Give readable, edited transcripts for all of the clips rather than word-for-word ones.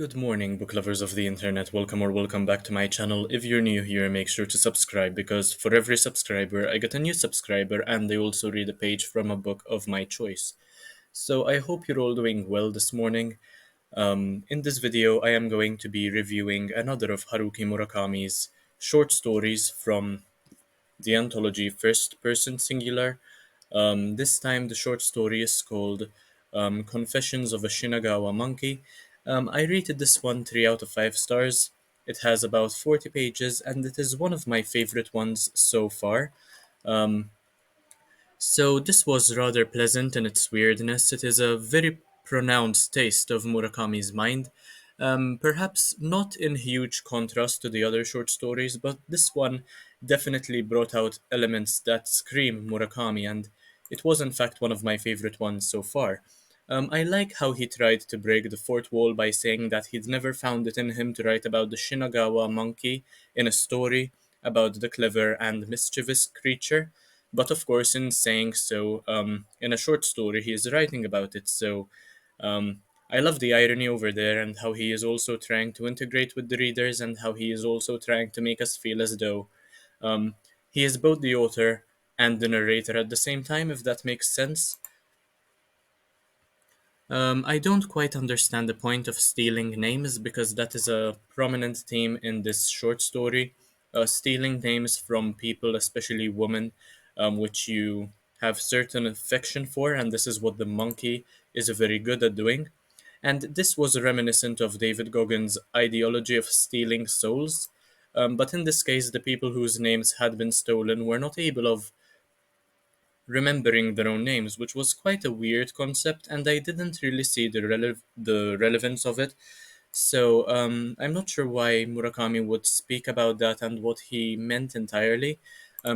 Good morning, book lovers of the internet. Welcome or welcome back to my channel. If you're new here, make sure to subscribe because for every subscriber, I get a new subscriber and they also read a page from a book of my choice. So I hope you're all doing well this morning. In this video, I am going to be reviewing another of Haruki Murakami's short stories from the anthology First Person Singular. This time, the short story is called Confessions of a Shinagawa Monkey. I rated this one 3 out of 5 stars. It has about 40 pages, and it is one of my favorite ones so far. Um, so this was rather pleasant in its weirdness. It is a very pronounced taste of Murakami's mind. Perhaps not in huge contrast to the other short stories, but this one definitely brought out elements that scream Murakami, and it was in fact one of my favorite ones so far. I like how he tried to break the fourth wall by saying that he'd never found it in him to write about the Shinagawa monkey in a story about the clever and mischievous creature. But of course, in saying so, in a short story, he is writing about it. So I love the irony over there and how he is also trying to integrate with the readers and how he is also trying to make us feel as though um, he is both the author and the narrator at the same time, if that makes sense. I don't quite understand the point of stealing names because that is a prominent theme in this short story. Stealing names from people, especially women, which you have certain affection for, and this is what the monkey is very good at doing. And this was reminiscent of David Goggins' ideology of stealing souls. But in this case, the people whose names had been stolen were not able of remembering their own names, which was quite a weird concept, and I didn't really see the relevance of it. So I'm not sure why Murakami would speak about that and what he meant entirely.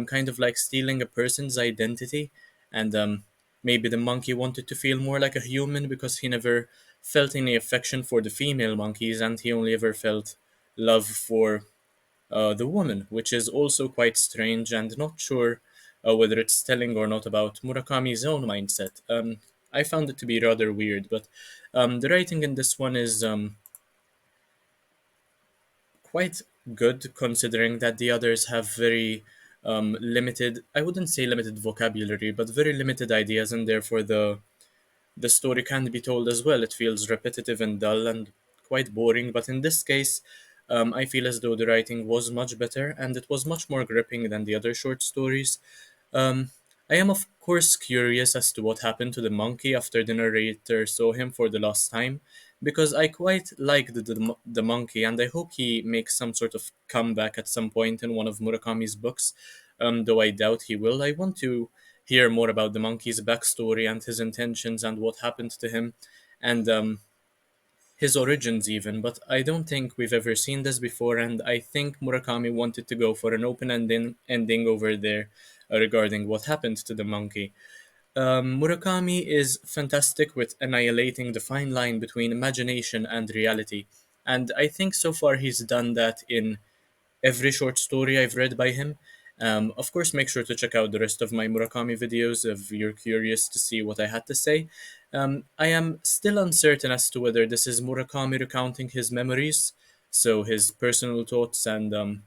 Kind of like stealing a person's identity, and maybe the monkey wanted to feel more like a human because he never felt any affection for the female monkeys, and he only ever felt love for the woman, which is also quite strange and not sure whether it's telling or not about Murakami's own mindset. I found it to be rather weird, but the writing in this one is quite good considering that the others have very limited, I wouldn't say limited vocabulary, but very limited ideas, and therefore the story can be told as well. It feels repetitive and dull and quite boring, but in this case, I feel as though the writing was much better and it was much more gripping than the other short stories. Um, I am, of course, curious as to what happened to the monkey after the narrator saw him for the last time, because I quite liked the monkey and I hope he makes some sort of comeback at some point in one of Murakami's books, though I doubt he will. I want to hear more about the monkey's backstory and his intentions and what happened to him and his origins even, but I don't think we've ever seen this before, and I think Murakami wanted to go for an open ending over there regarding what happened to the monkey. Murakami is fantastic with annihilating the fine line between imagination and reality, and I think so far he's done that in every short story I've read by him. Of course, make sure to check out the rest of my Murakami videos if you're curious to see what I had to say. I am still uncertain as to whether this is Murakami recounting his memories, so his personal thoughts and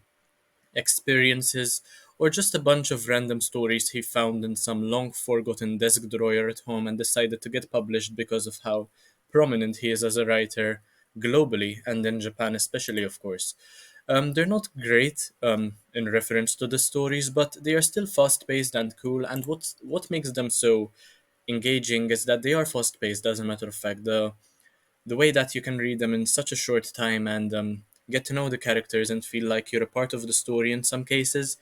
experiences, or just a bunch of random stories he found in some long forgotten desk drawer at home and decided to get published because of how prominent he is as a writer globally and in Japan, especially, of course. They're not great in reference to the stories, but they are still fast paced and cool. And what makes them so engaging is that they are fast paced. As a matter of fact, the way that you can read them in such a short time and get to know the characters and feel like you're a part of the story in some cases.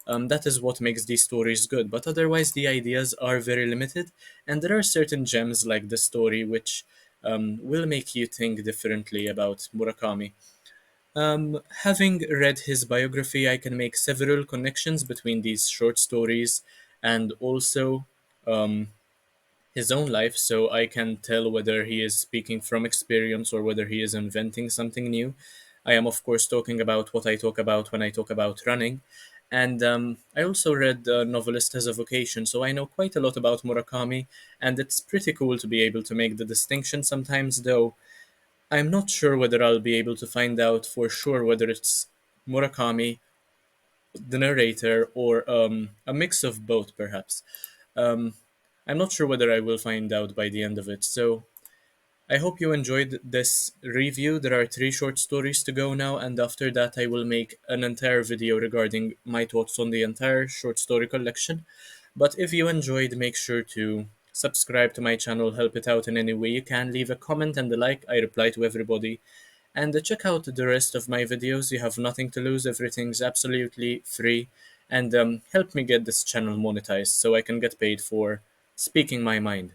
That is what makes these stories good, but otherwise the ideas are very limited, and there are certain gems like this story which will make you think differently about Murakami. Having read his biography, I can make several connections between these short stories and also um, his own life, so I can tell whether he is speaking from experience or whether he is inventing something new. I am, of course, talking about what I talk about when I talk about running. And I also read Novelist as a Vocation, so I know quite a lot about Murakami, and it's pretty cool to be able to make the distinction sometimes, though I'm not sure whether I'll be able to find out for sure whether it's Murakami, the narrator, or a mix of both, perhaps. Um, I'm not sure whether I will find out by the end of it, so I hope you enjoyed this review. There are three short stories to go now, and after that, I will make an entire video regarding my thoughts on the entire short story collection. But if you enjoyed, make sure to subscribe to my channel, help it out in any way you can, leave a comment and a like. I reply to everybody. And check out the rest of my videos. You have nothing to lose, everything's absolutely free. And help me get this channel monetized so I can get paid for speaking my mind.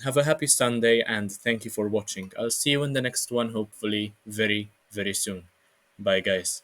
Have a happy Sunday and thank you for watching. I'll see you in the next one, hopefully very, very soon. Bye, guys.